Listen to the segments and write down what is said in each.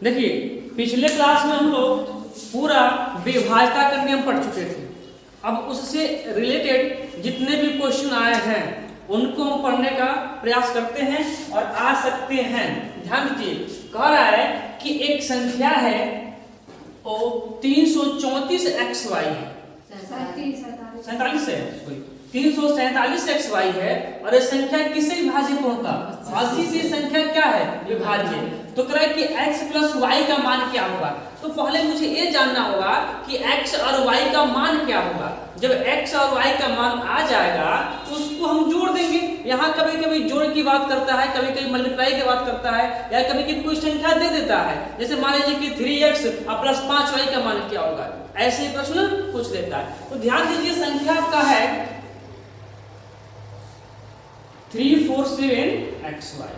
देखिए पिछले क्लास में हम लोग पूरा विभाज्यता का नियम पढ़ चुके थे। अब उससे रिलेटेड जितने भी क्वेश्चन आए हैं उनको हम पढ़ने का प्रयास करते हैं और आ सकते हैं। ध्यान दीजिए, कह रहा है कि एक संख्या है वो 334xy है, 47 है, 347xy है और ये संख्या किससे विभाज्य होगा? 80 से संख्या क्या है? विभाज्य। तो कह रहा है कि x प्लस y का मान क्या होगा। तो पहले मुझे ये जानना होगा कि x और y का मान क्या होगा। जब x और y का मान आ जाएगा तो उसको हम जोड़ देंगे। यहाँ कभी कभी जोड़ की बात करता है, कभी कभी मल्टीप्लाई की बात करता है, या कभी कभी कोई संख्या दे देता है। जैसे मान लीजिए कि 3x प्लस 5y का मान क्या होगा, ऐसे ही प्रश्न पूछ लेता है। तो ध्यान दीजिए, संख्या आपका है 347xy।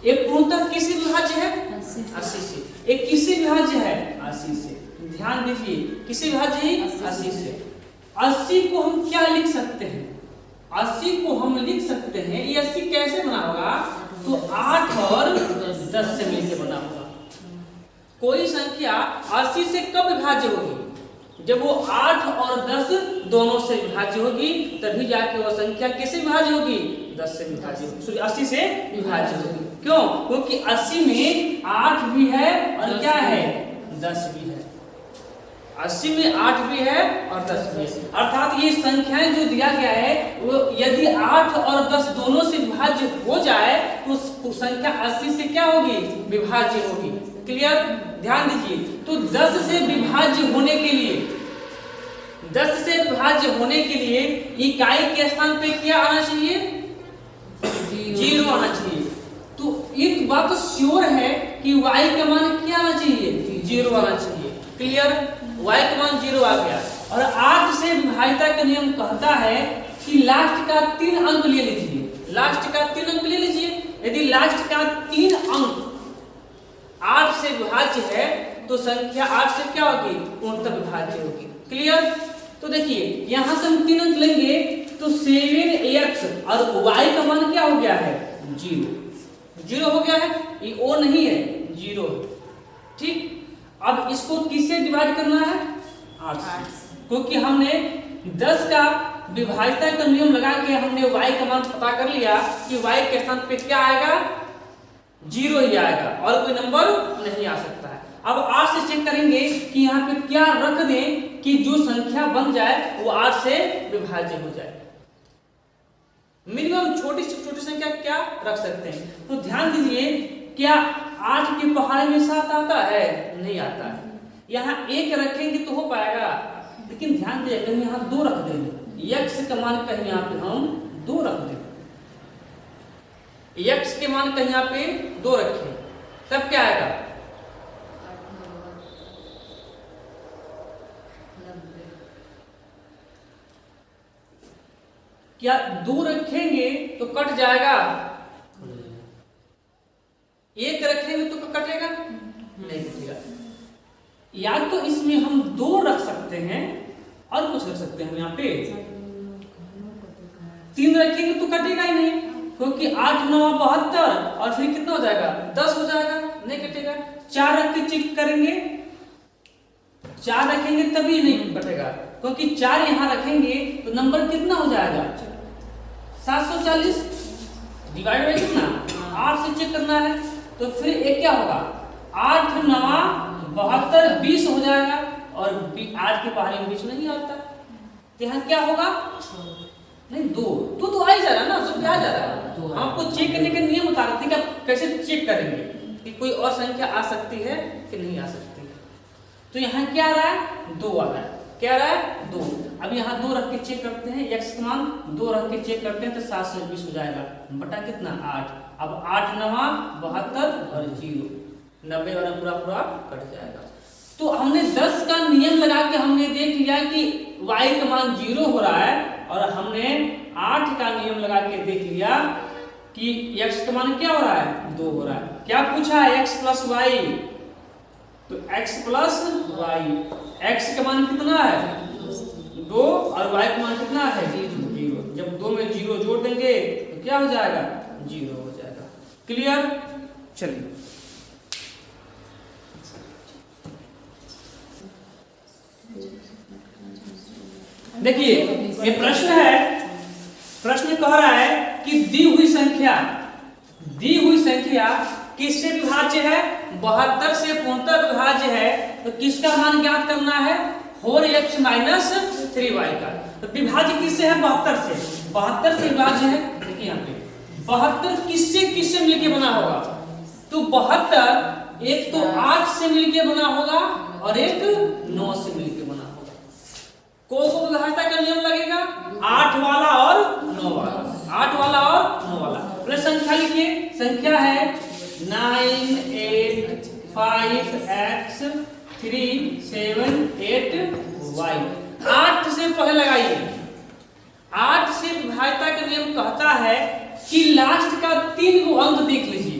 ये पूर्णतः किसी विभाज्य है? 80 से। एक किसी विभाज्य है? 80 से। ध्यान दीजिए, किसी विभाज्य है? 80 से। 80 को हम क्या लिख सकते हैं? 80 को हम लिख सकते हैं, ये 80 कैसे बना होगा? तो 8 और 10 से मिलकर बना होगा। कोई संख्या 80 से कब विभाज्य होगी? जब वो 8 और 10 दोनों से विभाज्य होगी, तभी जाके वो संख्या किससे विभाज्य होगी? 10 से विभाज्य होगी, सॉरी 80 से विभाज्य होगी। क्यों? क्योंकि 80 में 8 भी है और क्या है? 10 भी है। 80 में 8 भी है और 10 भी है। अर्थात ये संख्याएं जो दिया गया है वो यदि 8 और 10 दोनों से विभाज्य हो जाए तो संख्या 80 से क्या होगी? विभाज्य होगी। क्लियर? ध्यान दीजिए, तो 10 से विभाज्य होने के लिए, 10 से विभाज्य होने के लिए इकाई के स्थान पे क्या आना चाहिए? 0 आना चाहिए। तो एक बात तो श्योर है कि y का मान क्या आना चाहिए? 0 आना चाहिए। क्लियर? y का मान 0 आ गया। और 8 से विभाज्यता का नियम कहता है कि लास्ट का 3 अंक ले लीजिए। लास्ट का 3 अंक ले लीजिए। यदि लास्ट का 3 अंक 8 से विभाज्य है तो संख्या 8 से क्या होगी? पूर्णतः विभाज्य होगी। क्लियर? तो देखिए, यहां से हम 3 अंक लेंगे तो 7x और y का मान क्या हो गया है? 0 हो गया है। ये o नहीं है, 0। ठीक, अब इसको किससे डिवाइड करना है? 8 से। क्योंकि हमने 10 का विभाज्यता का नियम लगा के हमने y का मान पता कर लिया कि y के स्थान पे क्या आएगा? 0 ही आएगा और कोई नंबर नहीं आ सकता है। अब 8 से चेक करेंगे कि यहाँ पे क्या रख दें कि जो संख्या बन जाए वो 8 से विभाज्य हो जाए। मिनिमम छोटी से छोटी संख्या क्या रख सकते हैं? तो ध्यान दीजिए, क्या 8 की पहाड़ी में 7 आता है? नहीं आता है। यहाँ 1 रखेंगे तो हो पाएगा, लेकिन ध्यान दीजिए कहीं यहाँ 2 रख देंगे। x का मान कहीं यहाँ पे हम 2 रख देंगे। x के मान कहीं यहाँ पे 2 रखें, तब क्या आएगा? क्या 2 रखेंगे तो कट जाएगा? 1 रखेंगे तो कटेगा? नहीं कटेगा। या तो इसमें हम 2 रख सकते हैं और कुछ रख सकते हैं। हम यहाँ पे 3 रखेंगे तो कटेगा ही नहीं, क्योंकि 8 9 72 और फिर कितना हो जाएगा? 10 हो जाएगा, नहीं कटेगा। 4 रख के चेक करेंगे, 4 रखेंगे तभी नहीं कटेगा, क्योंकि 4 यहाँ रखेंगे तो नंबर कितना हो जाएगा? 740 डिवाइड बाई कितना? 8 से चेक करना है। तो फिर एक क्या होगा? 8 9 72 20 हो जाएगा और 8 के पहाड़ी में 20 नहीं आता। तो यहाँ क्या होगा? नहीं, 2 तो आ ही जा रहा ना, तो क्या आ जा रहा है? तो हमको चेक करने का नियम बता रहे थे कि आप कैसे चेक करेंगे कि कोई और संख्या आ सकती है कि नहीं आ सकती। तो यहाँ क्या आ रहा है? 2 आ रहा है। क्या आ रहा है? 2। अब यहाँ 2 रख के चेक करते हैं, x का मान 2 रख के चेक करते हैं तो 7 से 20 हो जाएगा बटा कितना? 8। अब 8 9 72 और 0 90 वाला पूरा कट जाएगा। तो हमने 10 का नियम लगा के हमने देख लिया कि y का मान 0 हो रहा है, और हमने 8 का नियम लगा के देख लिया कि x का मान क्या हो रहा है? 2 हो रहा है। क्या पूछा है? x प्लस y, तो x प्लस y, x का मान कितना है? 2 और y का मान कितना है? 0। जब 2 में 0 जोड़ देंगे तो क्या हो जाएगा? 0 हो जाएगा। क्लियर? चलिए देखिए ये प्रश्न है, प्रश्न कह रहा है कि दी हुई संख्या किससे विभाज्य है? 72 से पूर्णतः विभाज्य है। तो किसका मान ज्ञात करना है? 4x माइनस 3y का। तो विभाज्य किससे है? 72 से। 72 से विभाज्य है। देखिए यहाँ पे 72 किससे मिलके बना होगा? तो 72 एक तो 8 से मिलके बना होगा और एक 9 से मिलके बना होगा। को विभाज्यता का नियम लगेगा 8 वाला और 9 वाला, 8 वाला और 9 वाला। पहले संख्या लिखिए, संख्या है 9 8 5 x 3 7 8 y। 8 से पहले लगाइए। 8 से विभाज्यता का नियम कहता है कि लास्ट का 3 गो अंक देख लीजिए।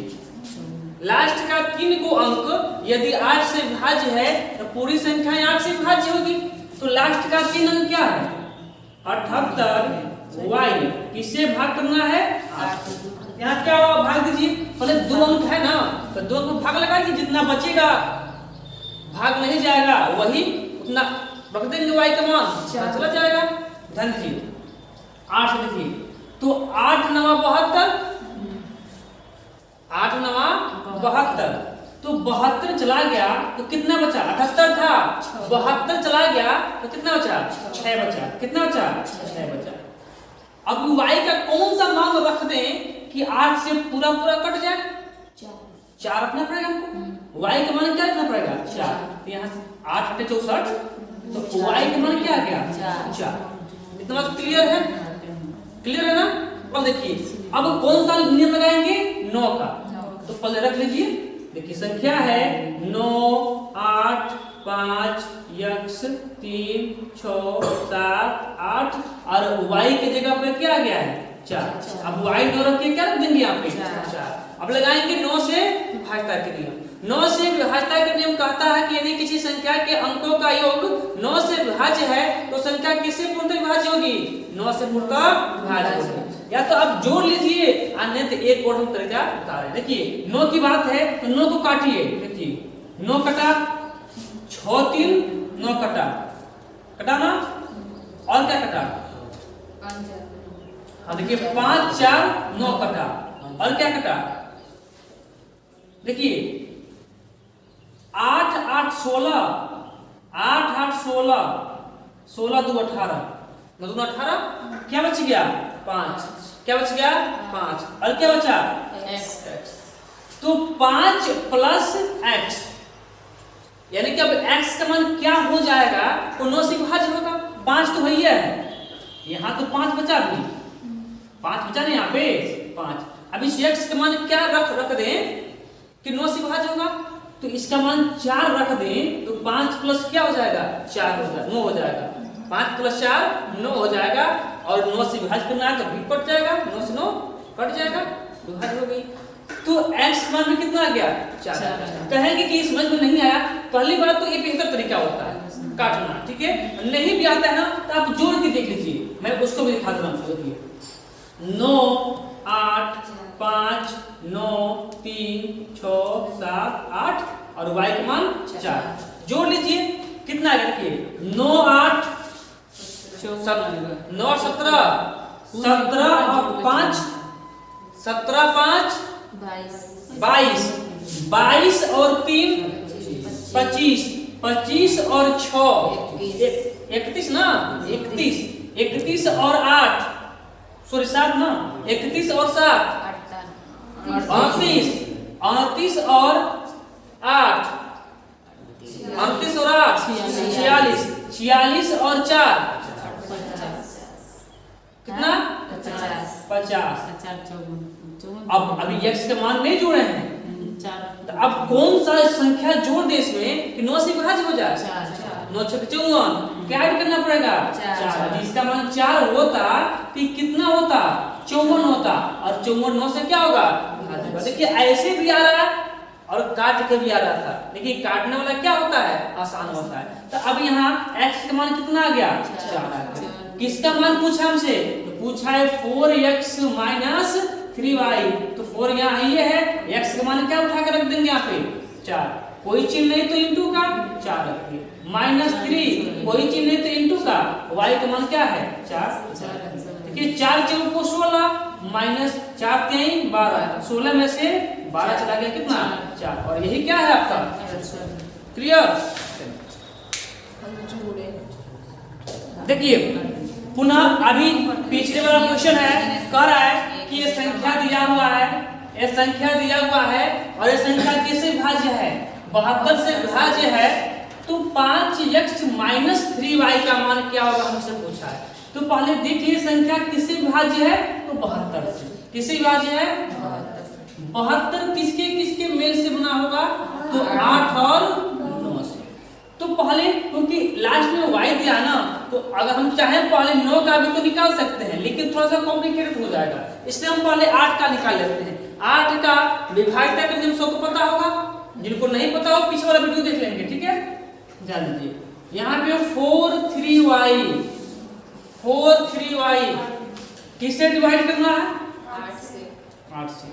लास्ट का 3 गो अंक यदि 8 से विभाज्य है तो पूरी संख्या 8 से विभाज्य होगी। तो लास्ट का 3 अंक क्या है? 78 y। किससे भाग करना है? 8। यहाँ क्या होगा? भाग दीजिए। पहले 2 अंक है ना, तो 2 को भाग लगाइए, जितना बचेगा भाग नहीं जाएगा वही उतना रख देंगे y का मान चला जाएगा। ध्यान दीजिए 8 देखिए, तो 8 9 72, 8 9 72, तो 72 चला गया तो कितना बचा? 78 था, 72 चला गया तो कितना बचा? 6 बचा। कितना बचा? 6 बचा। अब y का कौन सा मान रख दें कि 8 से पूरा कट जाए? 4 रखना पड़ेगा हमको। y का मान क्या रखना पड़ेगा? 4। तो यहाँ 8 8 64, तो y का मान क्या आ गया? 4। इतना बात क्लियर है? क्लियर है ना? अब देखिए अब कौन सा नियम लगाएंगे? 9 का। तो पहले रख लीजिए। देखिए संख्या है 9 8 5 x 3 6 7 8 और y की जगह पे क्या आ गया है? 4। अब y 9 रख के क्या रख देंगे यहाँ पे? 4। अब लगाएंगे 9 से विभाज्यता के नियम। 9 से विभाज्यता का नियम कहता है कि यदि किसी संख्या के अंकों का योग 9 से विभाज्य है तो संख्या किससे पूर्णतः विभाज्य होगी? 9 से पूर्णतः विभाज्य होगी। या तो आप जोड़ लीजिए, अन्यथा एक और हम तरीका बता रहे हैं। देखिए 9 की बात है तो 9 को काटिए। देखिए 9 कटा, 6 3 9 कटा, कटा ना? और क्या कटा? हाँ देखिए 5 4 9 कटा, और क्या कटा? देखिए 8 8 16, 8 8 16, 16 2 18, 9 2 18, क्या बच गया? 5। क्या बच गया? 5। और क्या बचा? x। तो 5 प्लस x, यानी कि अब x का मान क्या हो जाएगा? तो 9 से विभाज्य होगा। 5 तो भैया है, यहाँ तो 5 बचा, भी 5 बचा ना यहाँ पे 5। अब इस x का मान क्या रख दें कि 9 से विभाज्य होगा? तो इसका मान 4 रख दें तो 5 प्लस क्या हो जाएगा? 4 हो जाएगा, 9 हो जाएगा। 5 प्लस 4 9 हो जाएगा, और 9 से विभाज्य करना है तो भी कट जाएगा, 9 से 9 कट जाएगा, विभाज्य हो गई। तो x मान में कितना आ गया? 4। कहेंगे कि समझ में नहीं आया, पहली बार तो ये बेहतर तरीका होता है काटना, ठीक है? नहीं भी आता है ना तो आप जोड़ के देख लीजिए, मैं उसको भी दिखा दूंगा। देखिए 9 8 5 9 3 6 7 8 और y का मान 4। जोड़ लीजिए कितना आएगा? देखिए 9 8 9 17 17 और 5 17 5 22 22 और 3 25 25 और 6 31 ना? 31 और 8 सॉरी 7 ना? 31 और 7 38 38 और 8 38 और 8 46 46 और 4 कितना? 50। अब अभी x का मान नहीं जोड़े हैं, तो अब कौन सा संख्या जोड़ दे इसमें कि 9 से विभाज्य हो जाए? 9 6 54, क्या ऐड करना पड़ेगा? 4। इसका मान 4 होता कि कितना होता? 54 होता, और 54 9 से क्या होगा? देखिए ऐसे भी आ रहा है और काट के भी आ रहा था। देखिए काटने वाला क्या होता है? आसान होता है। तो अब यहाँ x का मान कितना आ गया? 4 आ गया। किसका मान पूछा हमसे? तो पूछा है 4x माइनस 3y। तो 4 यहाँ ये है, x का मान क्या उठा कर रख देंगे यहाँ पे? 4, कोई चिन्ह नहीं तो इंटू का 4 रखिए। -3, कोई चिन्ह नहीं तो इंटू का y का मान क्या है 4। देखिए 4 4 को 16 -4 3 12, 16 में से 12 चला गया कितना 4, और यही क्या है आपका क्लियर। देखिए पुनः अभी पिछले वाला क्वेश्चन है, कह रहा है कि ये संख्या दिया हुआ है, ये संख्या दिया हुआ है और ये संख्या किससे विभाज्य है 72 से विभाज्य है, तो 5x - 3y का मान क्या होगा हमसे पूछा है। तो पहले देखिए संख्या किससे विभाज्य है, तो 72 से। किससे विभाज्य है 72, किसके किसके मेल से बना होगा, तो 8 और 9 से। तो पहले क्योंकि लास्ट में y दिया ना, तो अगर हम चाहें पहले 9 का भी तो निकाल सकते हैं, लेकिन थोड़ा सा कॉम्प्लिकेटेड हो जाएगा, इसलिए हम पहले 8 का निकाल लेते हैं। 8 का विभाज्यता का नियम सबको पता होगा, जिनको नहीं पता हो पीछे वाला वीडियो देख लेंगे, ठीक है। जान लीजिए यहाँ पे 4 3y किससे डिवाइड करना है 8 से।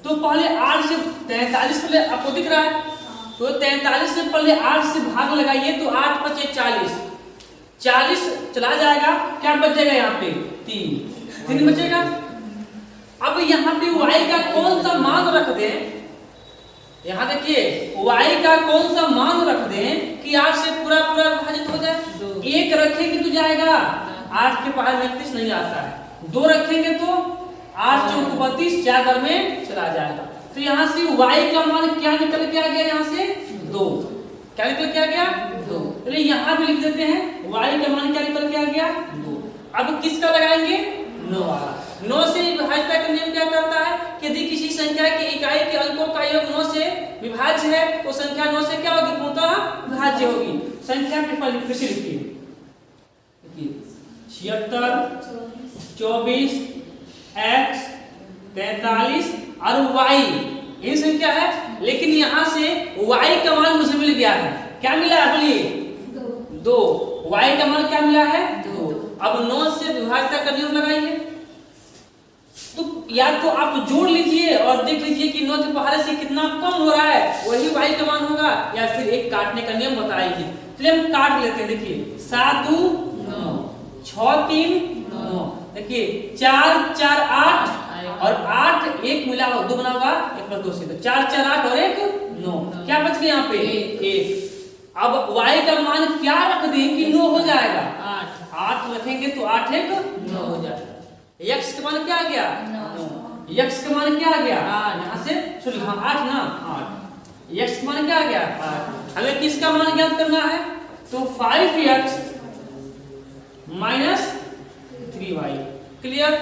तो पहले 8 से 43 पहले आपको दिख रहा है, तो 43 से पहले 8 से भाग लगाइए, तो 8 × 5 = 40 चला जाएगा, क्या बच जाएगा यहाँ पे 3 बचेगा। अब यहाँ पे y का कौन सा मान रख दें, यहाँ देखिए y का कौन सा मान रख दें कि 8 से पूरा पूरा विभाजित हो जाए। 1 रखेंगे तो जाएगा, 8 के पास 31 नहीं आता है, 2 रखेंगे तो 8 × 4 = 32, 4 घर में चला जाएगा। तो यहाँ से y का मान क्या निकल के आ गया, यहाँ से 2, क्या निकल के आ गया 2। चलिए यहाँ भी लिख देते हैं y का मान क्या निकल के आ गया 2। अब किसका लगाएंगे 9 वाला। 9 से विभाज्यता का नियम क्या करता है कि यदि किसी संख्या की इकाई के अंकों का योग 9 से विभाज्य है, तो संख्या 9 से क्या होगी पूर्णतः विभाज्य होगी। संख्या पे फिर से लिखिए 76 24 x 43 और y ये संख्या है, लेकिन यहाँ से y का मान मुझे मिल गया है, क्या मिला है बोलिए 2। y का मान क्या मिला है 2। अब 9 से विभाज्यता का नियम लगाइए, तो या तो आप जोड़ लीजिए और देख लीजिए कि 9 के पहाड़े से कितना कम हो रहा है, वही y का मान होगा, या फिर एक काटने का नियम बताइए। चलिए हम काट लेते हैं। देखिए 7 2 9, 6 3 9, देखिए 4 4 8 और 8 1 मिला हुआ 2 बना होगा 1 + 2 से, तो 4 4 8 और 1 9, क्या बच गया यहाँ पे 1। अब y का मान क्या रख दें कि 9 हो जाएगा 8 रखेंगे तो 8 1 9 हो जाएगा। x का मान क्या आ गया 9, x का मान क्या आ गया यहाँ से सॉरी हाँ 8 ना 8, x का मान क्या आ गया 8। हमें किसका मान ज्ञात करना है, तो 5x - 3y क्लियर।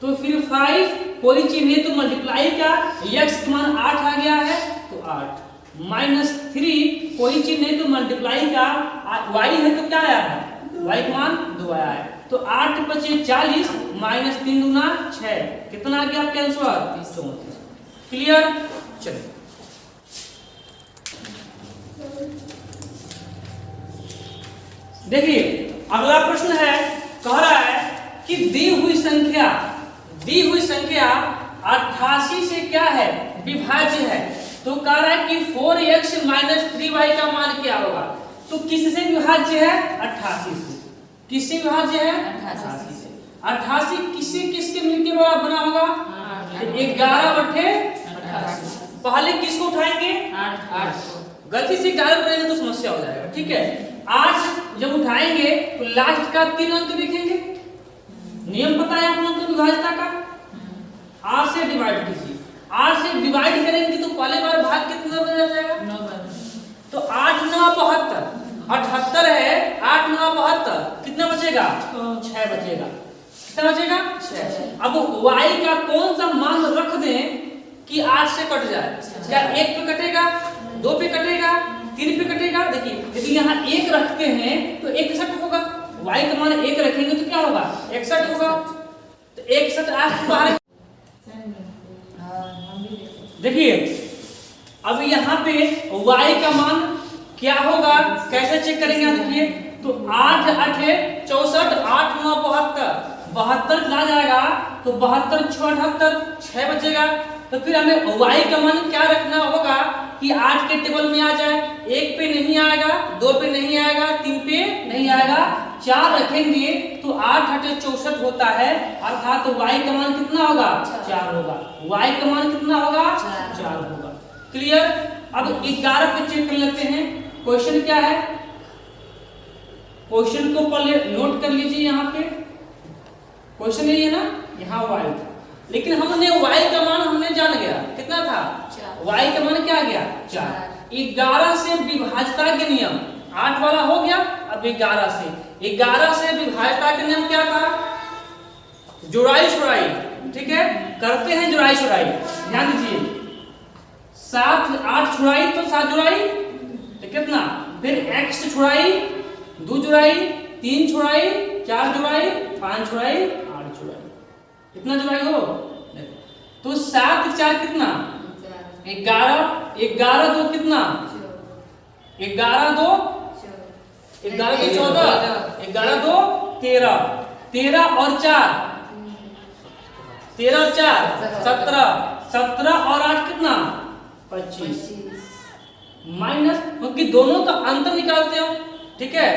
तो फिर 5 कोई चीज नहीं तो मल्टीप्लाई का x का मान 8 आ गया है, तो 8 -3 कोई चीज नहीं तो मल्टीप्लाई का y है, तो क्या आया है y का मान 2 आया है, तो 8 × 5 = 40 -3 × 6 कितना आ गया आपका आंसर 34। क्लियर। चलिए देखिए अगला प्रश्न है, कह रहा है कि दी हुई संख्या 88 से क्या है विभाज्य है। तो कह रहा है कि 4x - 3y का मान क्या होगा, तो किससे विभाज्य है 88 से। किससे विभाज्य है 88 से। 88 किससे किसके मिलके बना होगा 11/88। पहले किसको उठाएंगे 8 को, गलती से 11 करेंगे तो समस्या हो जाएगा, ठीक है। 8 जब उठाएंगे तो लास्ट का 3 अंक देखेंगे, नियम पता है आप लोगों को विभाज्यता का। 8 से डिवाइड कीजिए, 8 से डिवाइड करेंगे तो पहले बार भाग कितना बन जाएगा 9 बार, तो 8 × 9 = 72, 78 है 8 × 9 = 72, कितना बचेगा 6 बचेगा, कितना बचेगा 6। अब y का कौन सा मान रख दें कि 8 से कट जाए, क्या 1 पे कटेगा 2 पे कटेगा 3 पे कटेगा। देखिए यदि यहाँ 1 रखते हैं तो 61 होगा, y का मान 1 रखेंगे तो क्या होगा 61 होगा, तो 61 8 के बाहर। देखिए अब यहाँ पे y का मान क्या होगा, कैसे चेक करेंगे, देखिए तो 8 8 64, 8 × 9 = 72 चला जाएगा, तो 72 × 6 = 78, 6 बचेगा। तो फिर हमें y का मान क्या रखना होगा कि 8 के टेबल में आ जाए, 1 पे नहीं आएगा, 2 पे नहीं आएगा, 3 पे नहीं आएगा, 4 रखेंगे तो 8 × 64 होता है, अर्थात y का मान कितना होगा 4 होगा, y का मान कितना होगा 4 होगा। क्लियर। अब 11 पे चेक कर लेते हैं क्वेश्चन क्या है। क्वेश्चन को पहले नोट कर लीजिए, यहाँ पे क्वेश्चन यही है ना, यहाँ y था, लेकिन हमने y का मान हमने जान गया कितना था, y का मान क्या गया 4। 11 से विभाज्यता के नियम, 8 वाला हो गया, अब 11 से विभाज्यता के नियम क्या था, जोड़ाई छोड़ाई। ठीक है, करते हैं जोड़ाई छोड़ाई, ध्यान दीजिए। 7 8 छोड़ाई तो 7 जोड़ाई तो कितना, फिर x छोड़ाई, 2 जोड़ाई, 3 छोड़ाई, 4 जोड़ाई, 5 छोड़ाई, 8 जोड़ाई, कितना जोड़ाई हो तो 7 4 कितना 11, 11 2 कितना 11 2 11 2 14, 11 2 13, 13 और 4 13 4 17, 17 और 8 कितना 25 माइनस, क्योंकि दोनों का अंतर निकालते हो। ठीक है,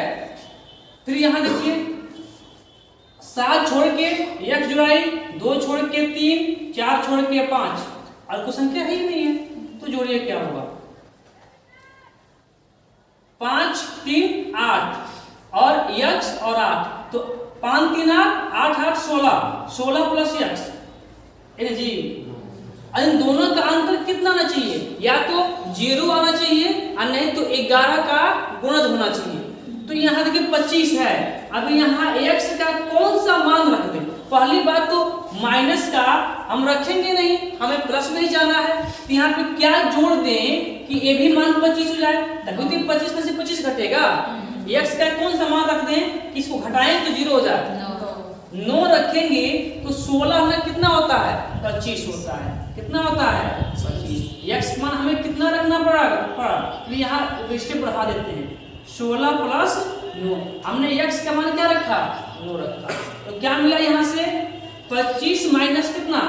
फिर यहां देखिए 7 छोड़ के 1 जोड़ाई, 2 छोड़ के 3, 4 छोड़ के 5, और कोई संख्या है ही नहीं है तो जोड़िए क्या होगा 5 3 8 और x और 8, तो 5 3 8 8 8 16 प्लस x है जी। इन दोनों का अंतर कितना आना चाहिए, या तो 0 आना चाहिए और नहीं तो 11 का गुणज होना चाहिए। तो यहाँ देखिए 25 है, अब यहाँ x का कौन सा मान रख दें। पहली बात तो माइनस का हम रखेंगे नहीं, हमें प्लस में ही जाना है, तो यहाँ पे क्या जोड़ दें कि ये भी मान 25 हो जाए, तभी तो 25 में से 25 घटेगा। x का कौन सा मान रख दें कि इसको घटाएं तो 0 हो जाए, 9 रखेंगे तो 16 में कितना होता है 25 होता है, कितना होता है 25। x मान हमें कितना रखना पड़ा, तो यहाँ स्टेप बढ़ा देते हैं 16 प्लस 9, हमने x का मान क्या रखा 9 रखा, तो क्या मिला यहाँ से 25 माइनस कितना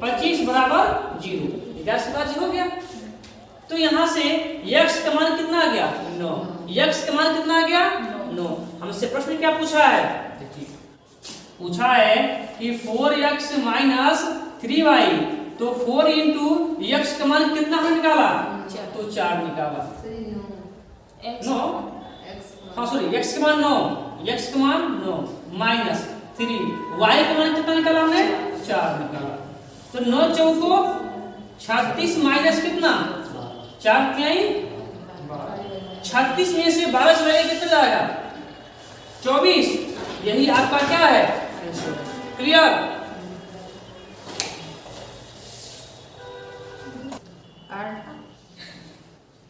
25 बराबर 0, 0 हो गया। तो यहाँ से x का मान कितना आ गया 9, x का मान कितना आ गया 9। हमसे प्रश्न क्या पूछा है, देखिए पूछा है कि 4x माइनस 3y, तो 4 इंटू x का मान कितना हमने निकाला तो 4 निकाला, 9 हाँ सॉरी x का मान 9, x का मान 9 माइनस 3, y का मान कितना निकाला हमने 4 निकाला, तो 9 चौको 36 माइनस कितना 4 तिहाई 36 में से 12 चलाइए कितना जाएगा 24, यही आपका क्या है क्लियर।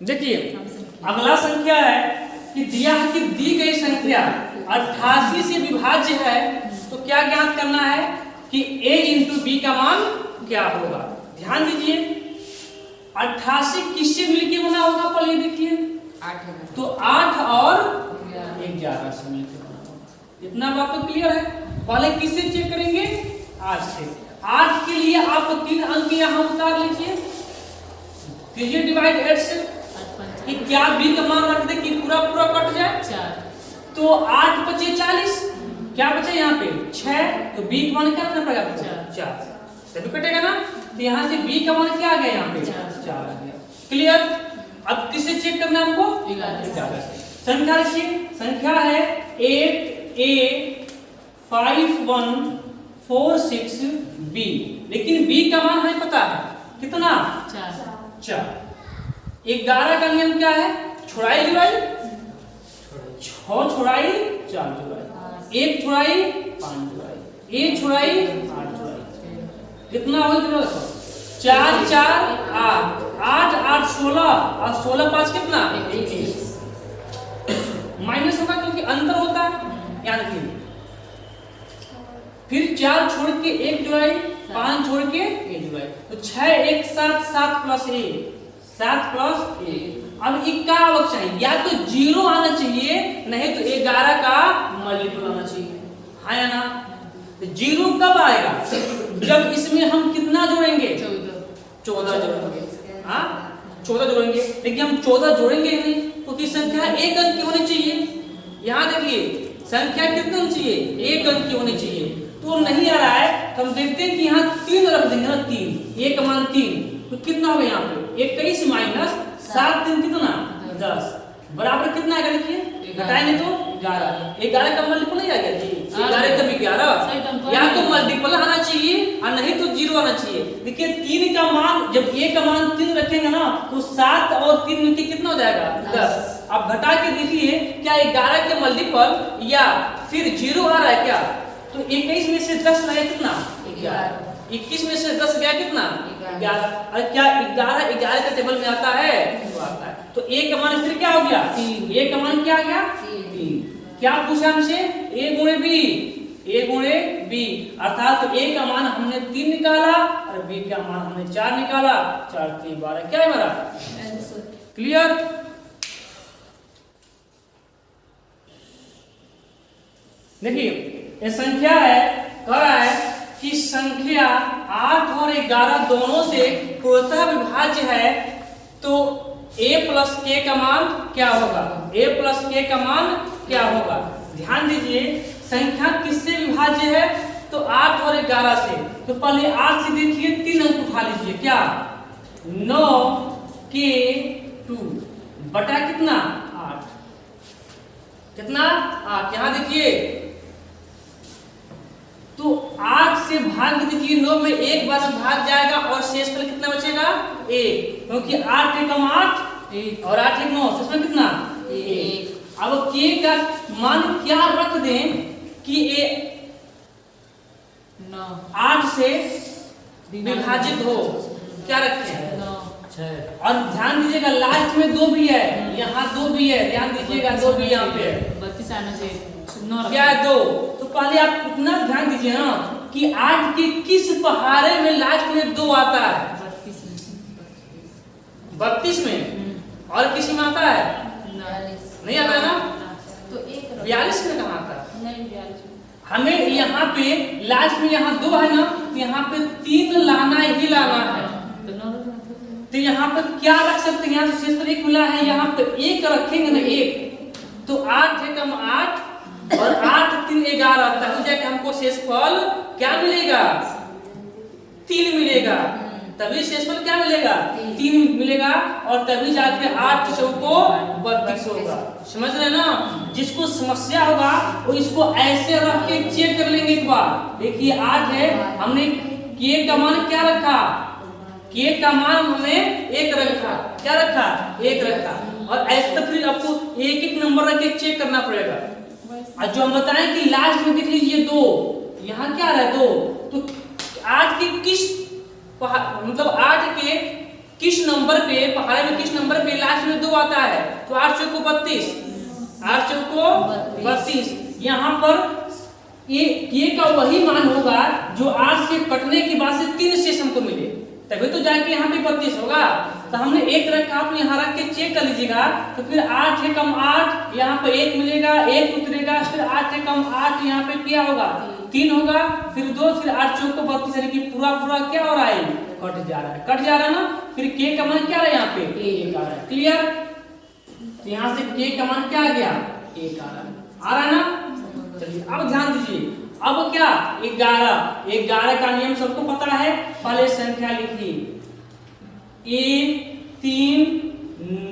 देखिए अगला संख्या है कि दिया है कि दी गई संख्या 88 से विभाज्य है, तो क्या ज्ञात करना है कि a इंटू बी का मान क्या होगा। ध्यान दीजिए 88 किससे मिलके बना होगा, पहले देखिए 8, तो 8 और 11 से मिलके बना होगा। इतना बात तो क्लियर है। पहले किससे चेक करेंगे 8 से। 8 के लिए आप 3 अंक यहाँ उतार लीजिए, कीजिए डिवाइड 8 से कि क्या बी का मान रख दे कि पूरा पूरा कट जाए 4, तो 8 बचे 40, क्या बचे यहाँ पे 6, तो बी का मान क्या रखना पड़ेगा 4, तभी कटेगा ना। तो यहाँ से बी का मान क्या आ गया यहाँ पे 4 आ गया। क्लियर। अब किससे चेक करना है हमको 11 से। संख्या लिखिए, संख्या है 8a5146b, लेकिन b का मान हमें पता है कितना 4। 11 का नियम क्या है, छोड़ाई जुड़ाई, 6 छोड़ाई 4 जोड़ाई, 1 छोड़ाई 5 जोड़ाई, 1 छोड़ाई 8 जोड़ाई, कितना हो 4 4 8 8 8 16 और 16 5 कितना 21, माइनस होगा क्योंकि अंतर होता है यानी कि फिर 4 छोड़ के 1 जोड़ाई, 5 छोड़ के 1 जोड़ाई, तो 6 1 7 7 प्लस 1 7 प्लस 1। अब क्या आवक चाहिए, या तो 0 आना चाहिए नहीं तो 11 का मल्टीपल आना चाहिए, हाँ या ना। तो 0 कब आएगा, जब इसमें हम कितना जोड़ेंगे 14 जोड़ेंगे, हाँ 14 जोड़ेंगे, लेकिन हम 14 जोड़ेंगे ही नहीं, क्योंकि संख्या एक अंक की होनी चाहिए। यहाँ देखिए संख्या कितनी होनी चाहिए, एक अंक की होनी चाहिए, तो नहीं आ रहा है, तो हम देखते हैं कि यहाँ 3 रख देंगे ना, 3, एक का मान 3, तो कितना होगा यहाँ पे 21 माइनस 7 3 कितना 10 बराबर कितना आएगा, देखिए घटाएंगे तो 11। 11 का मल्टीपल नहीं आ गया जी, 11 का भी 11, या तो मल्टीपल आना चाहिए और नहीं तो 0 आना चाहिए। देखिए 3 का मान, जब a का मान 3 रखेंगे ना, तो 7 और 3 मिलके कितना हो जाएगा 10। अब घटा के देखिए क्या 11 के मल्टीपल या फिर 0 आ रहा है क्या, तो 21 में से 10 गया कितना 11, 21 में से 10 गया कितना 11। और क्या 11 का टेबल में आता है, आता है, तो a का मान फिर क्या हो गया 3, a का मान क्या आ गया 3। क्या पूछा हमसे, a गुणे b, अर्थात तो a का मान हमने 3 निकाला और b का मान हमने 4 निकाला, 4 3 12, क्या है हमारा क्लियर। देखिए ये संख्या है, कह रहा है कि संख्या 8 और 11 दोनों से पूर्णतः विभाज्य है, तो a प्लस k का मान क्या होगा, a प्लस k का मान क्या होगा। ध्यान दीजिए संख्या किससे विभाज्य है, तो 8 और 11 से, तो पहले 8 से देखिए 3 अंक उठा लीजिए, क्या 9k2 बटा कितना 8, कितना 8, यहाँ देखिए तो 8 से भाग दीजिए, 9 में एक बार भाग जाएगा और शेषफल कितना बचेगा 1, क्योंकि 8 एकम 8 और 8 एक 9, शेषफल कितना 1। अब k का मान क्या रख दें कि ये 8 से विभाजित हो, क्या रखें 6। और ध्यान दीजिएगा लास्ट में 2 भी है, यहाँ 2 भी है, ध्यान दीजिएगा 2 भी यहाँ पे 32 आना चाहिए, क्या है 2। तो पहले आप इतना ध्यान दीजिए ना कि 8 के किस पहाड़े में लास्ट में 2 आता है, 32 में, और किसी में आता है नहीं आता है ना, तो 42 में कहाँ आता है, नहीं 42 में। हमें यहाँ पे लास्ट में यहाँ 2 है ना, तो यहाँ पे 3 लाना ही लाना है, तो यहाँ पे क्या रख सकते हैं, यहाँ से शेषफल 1 मिला है, यहाँ पे 1 रखेंगे ना 1, तो 8 एकम 8 और 8 3 11, तभी जाके हमको शेषफल क्या मिलेगा 3 मिलेगा, तभी शेषफल क्या मिलेगा 3 मिलेगा, और तभी जाके 8 चौको 32 होगा। समझ रहे ना, जिसको समस्या होगा वो इसको ऐसे रख के चेक कर लेंगे एक बार। देखिए 8 है, हमने k का मान क्या रखा, k का मान हमें 1 रखा, क्या रखा 1 रखा, और ऐसे तो फिर आपको एक एक नंबर रख के चेक करना पड़ेगा। और जो हम बताएं कि लास्ट में देख लीजिए 2, यहाँ क्या रहा है 2, तो 8 के किस मतलब 8 के किस नंबर पे, पहाड़े में किस नंबर पे लास्ट में 2 आता है, तो 8 चौको 32, 8 चौको 32। यहाँ पर ये का वही मान होगा जो 8 से कटने के बाद से 3 शेष हमको मिले, तभी तो जाके यहाँ पे 32 होगा। तो हमने 1 रखा, आप यहाँ रख के चेक कर लीजिएगा, तो फिर 8 एकम 8, यहाँ पे 1 मिलेगा, 1 उतरेगा, फिर 8 एकम 8 यहाँ पे क्या होगा 3 होगा, फिर 2, फिर 8 चौको 32, यानी कि पूरा क्या हो रहा है कट जा रहा है, कट जा रहा है ना। फिर k का मान क्या रहा है यहाँ पे 1 आ रहा है, क्लियर। तो यहाँ से k का मान क्या आ गया 1 आ रहा है ना। चलिए अब ध्यान दीजिए, अब क्या 11 का नियम सबको पता है, पहले संख्या लिखिए 1 3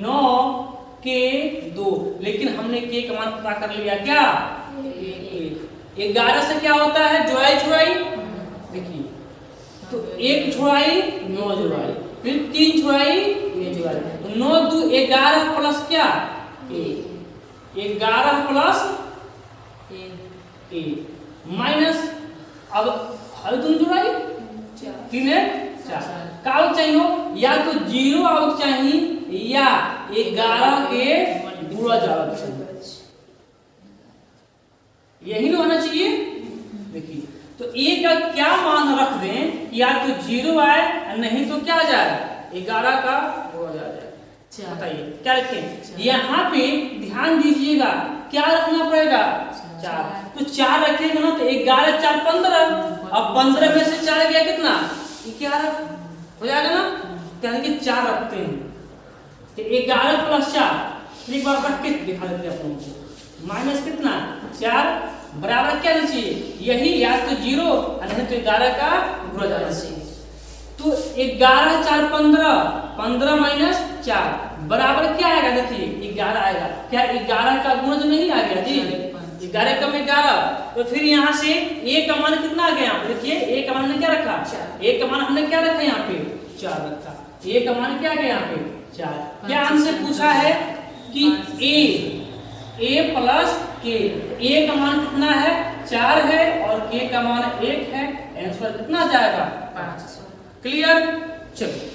9 k 2, लेकिन हमने k का मान पता कर लिया क्या 1। 11 से क्या होता है जोड़ाई, देखिए तो 1 जोड़ाई 9 जोड़ाई, फिर 3 जोड़ाई ये जोड़ाई, तो 9 2 11 प्लस क्या 11 प्लस 1 माइनस, अब हल तुम जोड़ाई 3 है 4, का चाहिए हो या तो 0 आवक चाहिए या 11 के पूरा जावक चाहिए, यही ना होना चाहिए। देखिए तो a का क्या मान रख दें, या तो 0 आए नहीं तो क्या जाए 11 का पूरा जाए। बताइए क्या रखें, यहाँ पे ध्यान दीजिएगा क्या रखना पड़ेगा 4, तो 4 रखेंगे ना, तो 11 4 15, अब 15 में से 4 गया कितना 11 हो जाएगा ना, यानी कि 4 रखते हैं, तो 11 प्लस 4 एक बार रख के दिखा देते हैं अपन को। माइनस कितना 4 बराबर क्या होना चाहिए, यही या तो 0 नहीं तो 11 का गुणा जाना चाहिए। तो 11 4 15, 15 माइनस 4 बराबर क्या आएगा, देखिए 11 आएगा। क्या 11 का गुणज नहीं आ गया जी, 11 कम 11। तो फिर यहाँ से a का मान कितना आ गया, यहाँ पे देखिए a का मान हमने क्या रखा, a का मान हमने क्या रखा यहाँ पे 4 रखा। a का मान क्या आ गया यहाँ पे 4। क्या हमसे पूछा है कि a प्लस k, a का मान कितना है 4 है और k का मान 1 है, आंसर कितना जाएगा 5। क्लियर, चलो